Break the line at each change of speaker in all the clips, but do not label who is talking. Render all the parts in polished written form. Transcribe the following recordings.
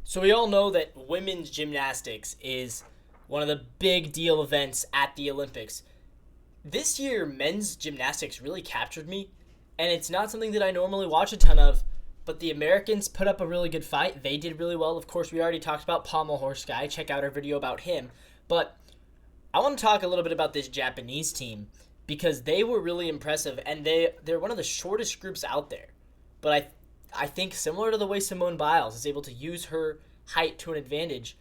So we all know that women's gymnastics is one of the big deal events at the Olympics. This year, men's gymnastics really captured me, and it's not something that I normally watch a ton of, but the Americans put up a really good fight. They did really well. Of course, we already talked about Pommel Horse Guy. Check out our video about him. But I want to talk a little bit about this Japanese team because they were really impressive, and they're one of the shortest groups out there. But I think similar to the way Simone Biles is able to use her height to an advantage,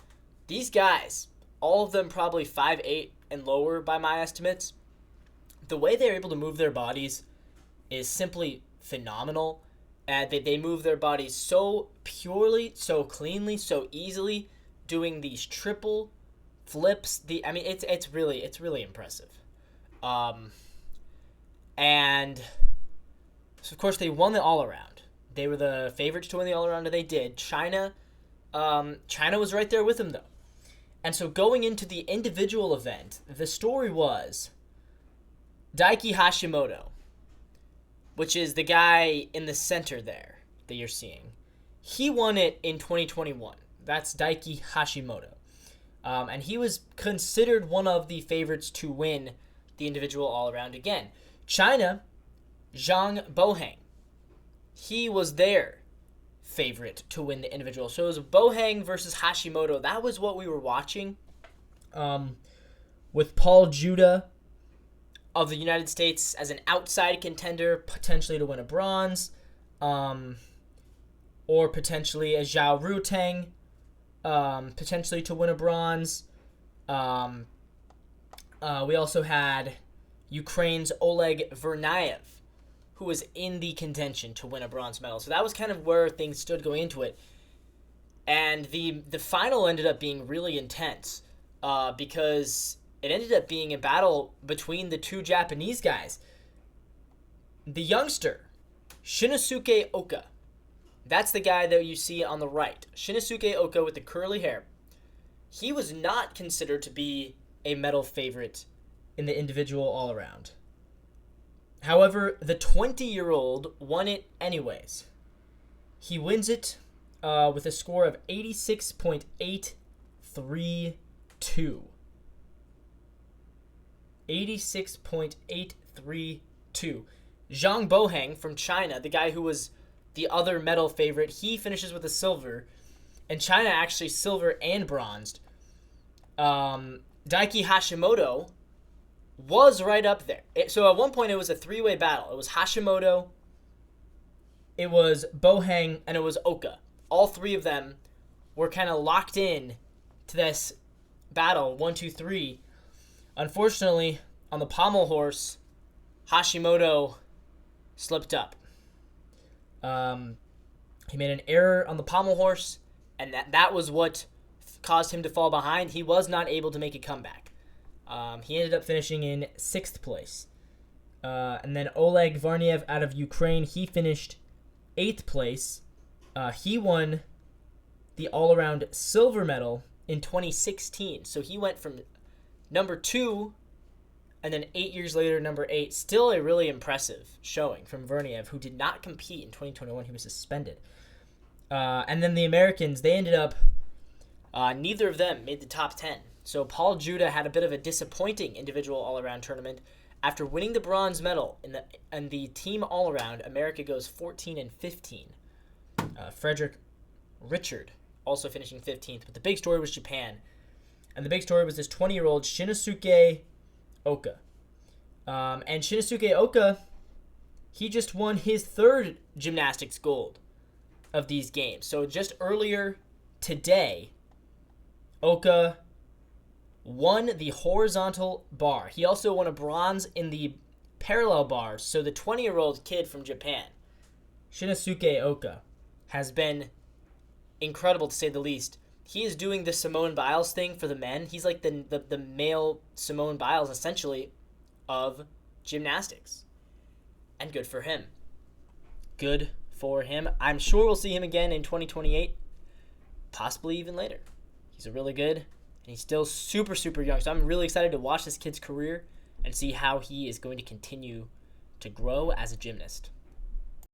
these guys, all of them probably 5'8" and lower by my estimates, the way they're able to move their bodies is simply phenomenal. They move their bodies so purely, so cleanly, so easily, doing these triple flips. It's really impressive. And so of course they won the all around. They were the favorites to win the all around, and they did. China was right there with them though. And so going into the individual event, the story was Daiki Hashimoto, which is the guy in the center there that you're seeing. He won it in 2021. That's Daiki Hashimoto. And he was considered one of the favorites to win the individual all-around again. China, Zhang Boheng, he was their favorite to win the individual. So it was Boheng versus Hashimoto. That was what we were watching. With Paul Judah of the United States as an outside contender, potentially to win a bronze, or potentially a Zhao Ruteng, potentially to win a bronze. We also had Ukraine's Oleg Vernayev, who was in the contention to win a bronze medal. So that was kind of where things stood going into it. And the final ended up being really intense because it ended up being a battle between the two Japanese guys. The youngster, Shinnosuke Oka. That's the guy that you see on the right. Shinnosuke Oka with the curly hair. He was not considered to be a medal favorite in the individual all-around. However, the 20-year-old won it anyways. He wins it with a score of 86.832. 86.832. Zhang Boheng from China, the guy who was the other medal favorite, he finishes with a silver. And China actually silver and bronzed. Daiki Hashimoto was right up there. So at one point it was a three-way battle. It was Hashimoto, it was Boheng, and it was Oka. All three of them were kind of locked in to this battle, 1, 2, 3. Unfortunately, on the pommel horse, Hashimoto slipped up. He made an error on the pommel horse, and that was what caused him to fall behind. He was not able to make a comeback. He ended up finishing in 6th place. And then Oleg Varniev out of Ukraine, he finished 8th place. He won the all-around silver medal in 2016. So he went from number 2, and then 8 years later, number 8. Still a really impressive showing from Verniev, who did not compete in 2021. He was suspended. And then the Americans, they ended up, neither of them made the top 10. So Paul Judah had a bit of a disappointing individual all-around tournament. After winning the bronze medal in the team all-around, America goes 14-15. Frederick Richard also finishing 15th. But the big story was Japan. And the big story was this 20-year-old Shinnosuke Oka. And Shinnosuke Oka, he just won his 3rd gymnastics gold of these games. So just earlier today, Oka won the horizontal bar. He also won a bronze in the parallel bars. So the 20-year-old kid from Japan, Shinnosuke Oka, has been incredible to say the least. He is doing the Simone Biles thing for the men. He's like the male Simone Biles, essentially, of gymnastics. And good for him. Good for him. I'm sure we'll see him again in 2028, possibly even later. He's really good, and he's still super, super young. So I'm really excited to watch this kid's career and see how he is going to continue to grow as a gymnast.